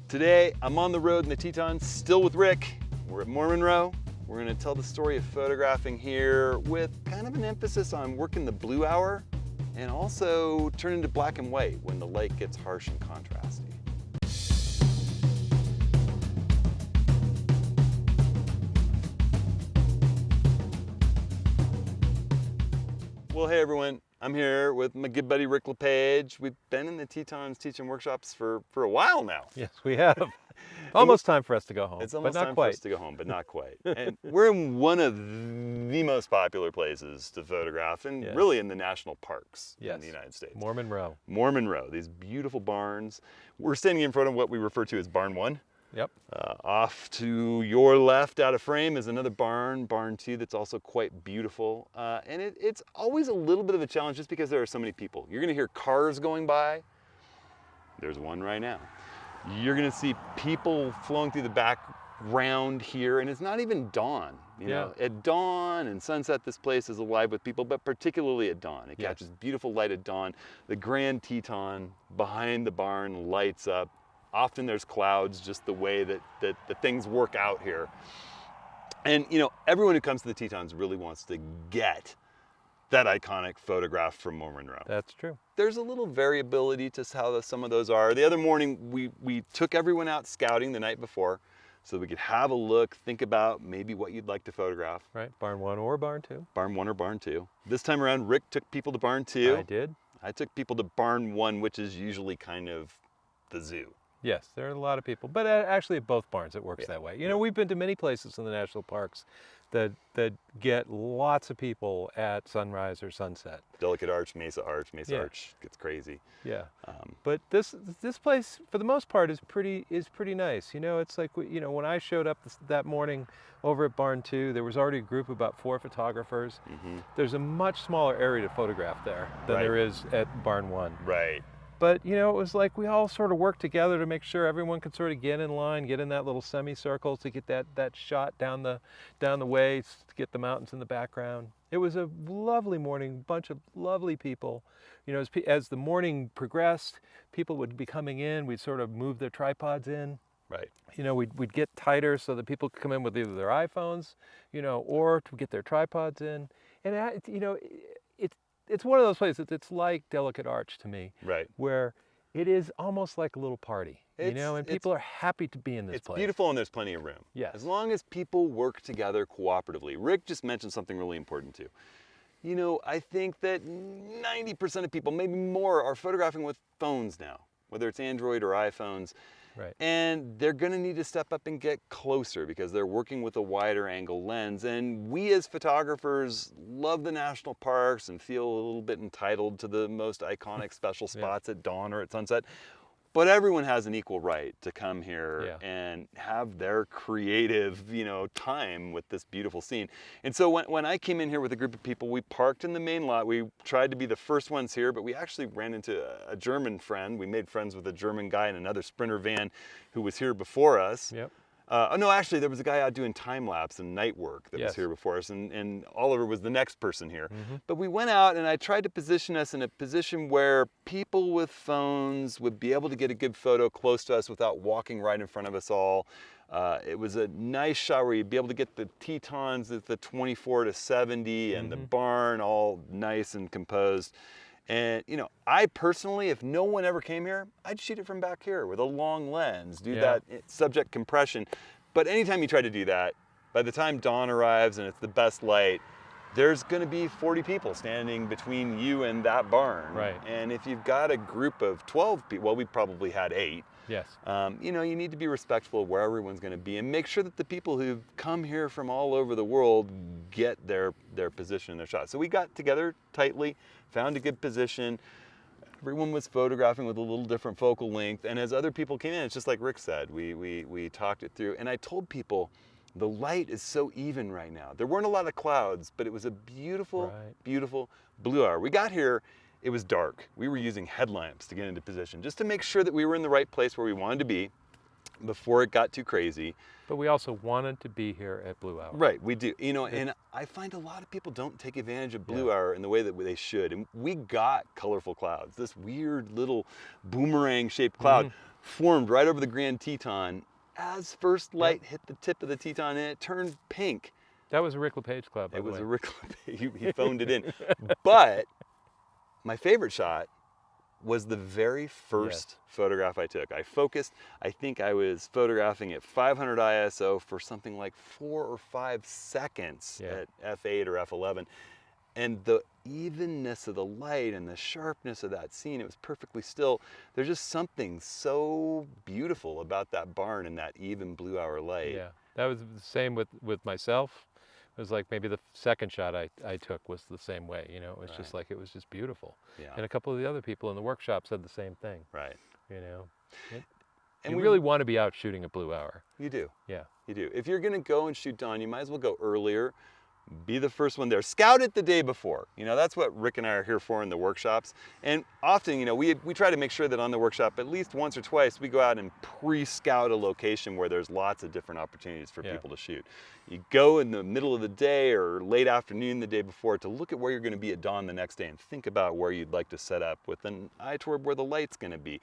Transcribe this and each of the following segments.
Today, I'm on the road in the Tetons, still with Rick. We're at Mormon Row. We're gonna tell the story of photographing here with kind of an emphasis on working the blue hour and also turning to black and white when the light gets harsh and contrasty. Well, hey everyone. I'm here with my good buddy Rick LePage. We've been in the Tetons teaching workshops for a while now. Yes, we have. Almost time for us to go home. It's almost but not time quite. for us to go home, but not quite. And we're in one of the most popular places to photograph, and Yes. really in the national parks in Yes. the United States. Mormon Row. Mormon Row, these beautiful barns. We're standing in front of what we refer to as Barn 1. Yep. Off to your left out of frame is another barn, Barn 2, that's also quite beautiful. And it's always a little bit of a challenge just because there are so many people. You're gonna hear cars going by. There's one right now. You're gonna see people flowing through the background here, and it's not even dawn. You know, at dawn and sunset, this place is alive with people, but particularly at dawn. It catches beautiful light at dawn. The Grand Teton behind the barn lights up. Often there's clouds, just the way that the things work out here. And you know, everyone who comes to the Tetons really wants to get that iconic photograph from Mormon Row. That's true. There's a little variability to how some of those are. The other morning, we took everyone out scouting the night before so we could have a look, think about maybe what you'd like to photograph. Right, Barn 1 or Barn 2. Barn 1 or Barn 2. This time around, Rick took people to Barn 2. I did. I took people to Barn 1, which is usually kind of the zoo. Yes, there are a lot of people, but actually at both barns it works that way. You know, we've been to many places in the national parks that get lots of people at sunrise or sunset. Delicate Arch, Mesa Arch gets crazy. Yeah, but this place for the most part is pretty nice. You know, it's like, you know, when I showed up that morning over at Barn 2, there was already a group of about 4 photographers. There's a much smaller area to photograph there than there is at Barn 1. Right. But, you know, it was like we all sort of worked together to make sure everyone could sort of get in line, get in that little semicircle to get that shot down the way, to get the mountains in the background. It was a lovely morning, bunch of lovely people. You know, as the morning progressed, people would be coming in, we'd sort of move their tripods in. Right. You know, we'd get tighter so that people could come in with either their iPhones, you know, or to get their tripods in. And, you know, it's one of those places, it's like Delicate Arch to me. Right. Where it is almost like a little party, you know, and people are happy to be in this place. It's beautiful and there's plenty of room. Yes. As long as people work together cooperatively. Rick just mentioned something really important too. You know, I think that 90% of people, maybe more, are photographing with phones now, whether it's Android or iPhones. Right. And they're gonna need to step up and get closer because they're working with a wider angle lens. And we as photographers love the national parks and feel a little bit entitled to the most iconic special spots at dawn or at sunset. But everyone has an equal right to come here and have their creative, you know, time with this beautiful scene. And so when I came in here with a group of people, we parked in the main lot. We tried to be the first ones here, but we actually ran into a German friend. We made friends with a German guy in another Sprinter van who was here before us. Yep. Oh no, actually there was a guy out doing time lapse and night work that was here before us, and Oliver was the next person here. But we went out and I tried to position us in a position where people with phones would be able to get a good photo close to us without walking right in front of us all. It was a nice shot where you'd be able to get the Tetons at the 24 to 70 and the barn all nice and composed. And, you know, I personally, if no one ever came here, I'd shoot it from back here with a long lens, do that subject compression. But anytime you try to do that, by the time dawn arrives and it's the best light, there's going to be 40 people standing between you and that barn. Right. And if you've got a group of 12 people, well, we probably had 8. Yes. You know, you need to be respectful of where everyone's going to be and make sure that the people who've come here from all over the world get their position and their shot. So we got together tightly, found a good position. Everyone was photographing with a little different focal length. And as other people came in, it's just like Rick said, we talked it through. And I told people, the light is so even right now. There weren't a lot of clouds, but it was a beautiful, beautiful blue hour. We got here, it was dark. We were using headlamps to get into position, just to make sure that we were in the right place where we wanted to be before it got too crazy. But we also wanted to be here at Blue Hour. Right, we do. You know, and I find a lot of people don't take advantage of Blue Hour in the way that they should. And we got colorful clouds, this weird little boomerang-shaped cloud. formed right over the Grand Teton. As first light hit the tip of the Teton, and it turned pink. That was a Rick LePage club, by It the was way. a Rick. He phoned it in. But my favorite shot was the very first photograph I took. I focused. I think I was photographing at 500 ISO for something like 4 or 5 seconds at f8 or f11. And the evenness of the light and the sharpness of that scene, it was perfectly still. There's just something so beautiful about that barn and that even blue hour light. Yeah, that was the same with myself. It was like maybe the second shot I took was the same way, you know, it was just like, it was just beautiful. Yeah. And a couple of the other people in the workshop said the same thing. Right. You know, And you really want to be out shooting a blue hour. You do. Yeah. You do. If you're going to go and shoot dawn, you might as well go earlier. Be the first one there. Scout it the day before. You know, that's what Rick and I are here for in the workshops. And often, you know, we try to make sure that on the workshop, at least once or twice, we go out and pre-scout a location where there's lots of different opportunities for people to shoot. You go in the middle of the day or late afternoon the day before to look at where you're going to be at dawn the next day and think about where you'd like to set up with an eye toward where the light's going to be.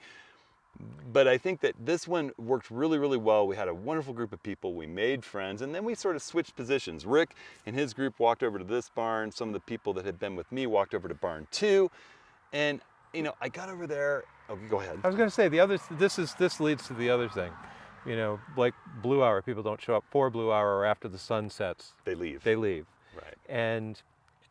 But I think that this one worked really, really well. We had a wonderful group of people. We made friends, and then we sort of switched positions. Rick and his group walked over to this barn. Some of the people that had been with me walked over to barn 2. And, you know, I got over there. Oh, go ahead. I was going to say, the other, this leads to the other thing. You know, like blue hour, people don't show up for blue hour or after the sun sets. They leave. They leave. Right. And,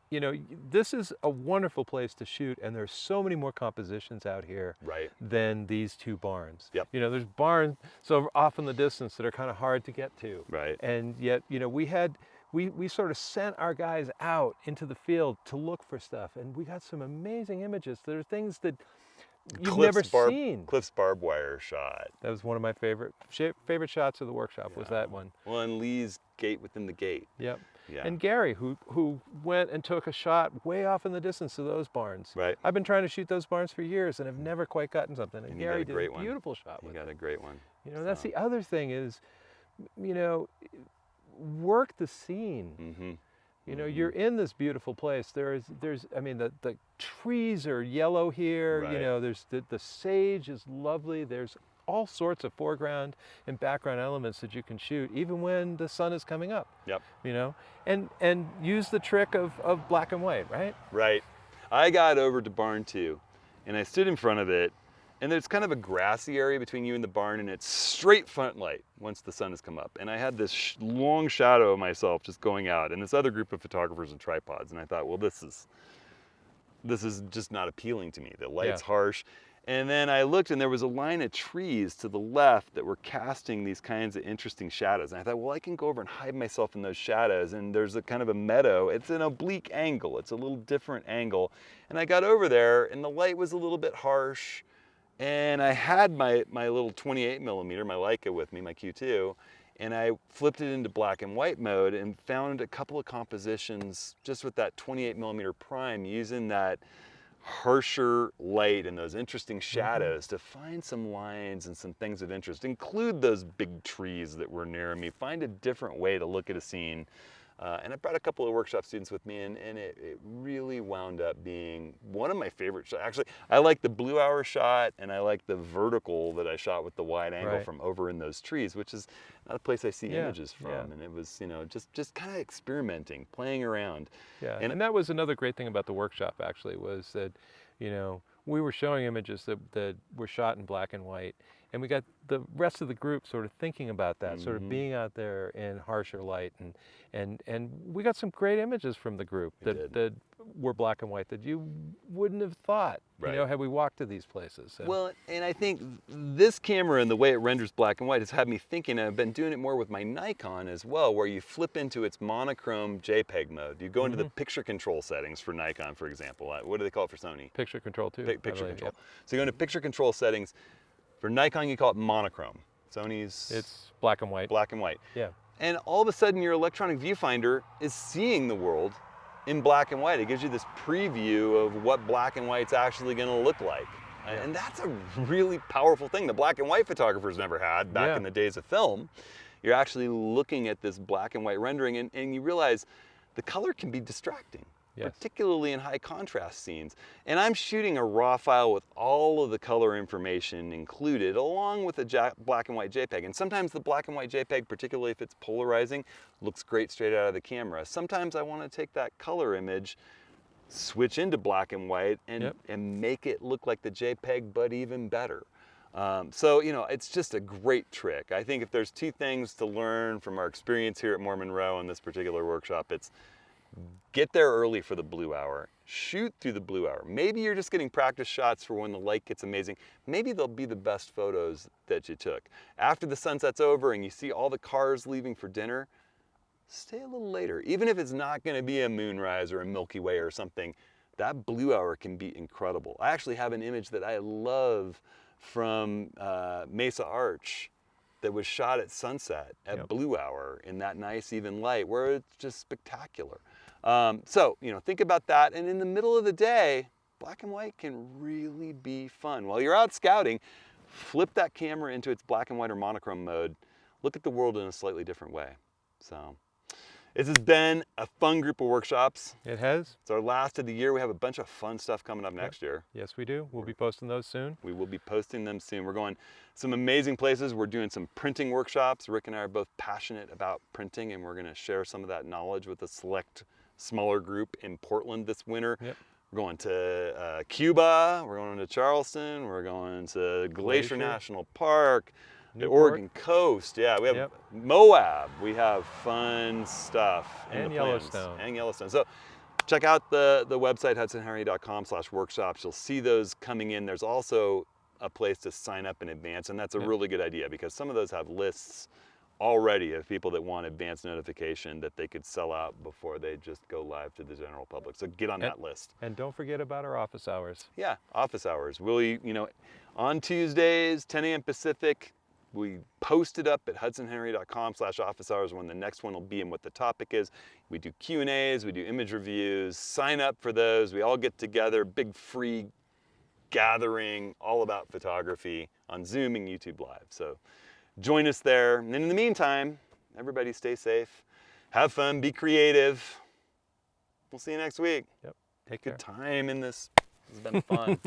you know, this is a wonderful place to shoot, and there's so many more compositions out here than these 2 barns. Yep. You know, there's barns so off in the distance that are kind of hard to get to. Right. And yet, you know, we sort of sent our guys out into the field to look for stuff, and we got some amazing images. There are things that you've never seen. Cliff's barbed wire shot. That was one of my favorite shots of the workshop, was that one. Well, and Lee's gate within the gate. Yep. Yeah. And Gary, who went and took a shot way off in the distance of those barns. Right. I've been trying to shoot those barns for years and have never quite gotten something. And Gary you got a great did a beautiful shot with it. You got a great one. You know, that's the other thing is, you know, work the scene. Mm-hmm. You know, you're in this beautiful place. There's I mean, the trees are yellow here. Right. You know, there's the sage is lovely. There's all sorts of foreground and background elements that you can shoot, even when the sun is coming up. Yep. You know, and use the trick of black and white, right? Right. I got over to barn 2, and I stood in front of it, and there's kind of a grassy area between you and the barn, and it's straight front light once the sun has come up. And I had this long shadow of myself just going out, and this other group of photographers and tripods, and I thought, well, this is just not appealing to me. The light's harsh. And then I looked, and there was a line of trees to the left that were casting these kinds of interesting shadows. And I thought, well, I can go over and hide myself in those shadows. And there's a kind of a meadow. It's an oblique angle. It's a little different angle. And I got over there, and the light was a little bit harsh. And I had my little 28 millimeter, my Leica with me, my Q2. And I flipped it into black and white mode and found a couple of compositions just with that 28 millimeter prime, using that harsher light and those interesting shadows to find some lines and some things of interest. Include those big trees that were near me. Find a different way to look at a scene. And I brought a couple of workshop students with me, and it really wound up being one of my favorite shots. Actually, I like the blue hour shot, and I like the vertical that I shot with the wide angle from over in those trees, which is not a place I see images from. And it was, you know, just kind of experimenting, playing around. Yeah, and that was another great thing about the workshop, actually, was that, you know, we were showing images that were shot in black and white, and we got the rest of the group sort of thinking about that, sort of being out there in harsher light, and we got some great images from the group that were black and white that you wouldn't have thought, you know, had we walked to these places. So. Well, and I think this camera and the way it renders black and white has had me thinking. I've been doing it more with my Nikon as well, where you flip into its monochrome JPEG mode. You go into the picture control settings for Nikon, for example. What do they call it for Sony? Picture control too. Picture control. Yep. So you go into picture control settings. For Nikon, you call it monochrome. Sony's... It's black and white. Black and white. Yeah. And all of a sudden, your electronic viewfinder is seeing the world in black and white. It gives you this preview of what black and white's actually going to look like. Yeah. And that's a really powerful thing the black and white photographers never had back in the days of film. You're actually looking at this black and white rendering, and you realize the color can be distracting. Yes. particularly in high contrast scenes. And I'm shooting a raw file with all of the color information included, along with a black and white JPEG. And sometimes the black and white JPEG, particularly if it's polarizing, looks great straight out of the camera. Sometimes I want to take that color image, switch into black and white, and make it look like the JPEG, but even better. So, you know, it's just a great trick. I think if there's two things to learn from our experience here at Mormon Row in this particular workshop, it's get there early for the blue hour. Shoot through the blue hour. Maybe you're just getting practice shots for when the light gets amazing. Maybe they'll be the best photos that you took. After the sunset's over and you see all the cars leaving for dinner, stay a little later. Even if it's not going to be a moonrise or a Milky Way or something, that blue hour can be incredible. I actually have an image that I love from Mesa Arch that was shot at sunset at blue hour in that nice even light where it's just spectacular. So, you know, think about that. And in the middle of the day, black and white can really be fun. While you're out scouting, flip that camera into its black and white or monochrome mode. Look at the world in a slightly different way. So this has been a fun group of workshops. It has. It's our last of the year. We have a bunch of fun stuff coming up next year. Yes, we do. We'll be posting those soon. We will be posting them soon. We're going some amazing places. We're doing some printing workshops. Rick and I are both passionate about printing, and we're going to share some of that knowledge with a select smaller group in Portland this winter. We're going to Cuba. We're going to Charleston. We're going to Glacier National Park. The Oregon coast, yeah, we have Moab. We have fun stuff. And Yellowstone. And Yellowstone. So check out the website, hudsonhenry.com/workshops. You'll see those coming in. There's also a place to sign up in advance, and that's a really good idea because some of those have lists already of people that want advance notification that they could sell out before they just go live to the general public. So get on that list. And don't forget about our office hours. Yeah, office hours. You know, on Tuesdays, 10 a.m. Pacific, we post it up at hudsonhenry.com/office hours when the next one will be and what the topic is. We do Q&As, we do image reviews, sign up for those. We all get together, big free gathering, all about photography on Zoom and YouTube Live. So join us there. And in the meantime, everybody stay safe, have fun, be creative. We'll see you next week. Take care. Good time in this. It's been fun.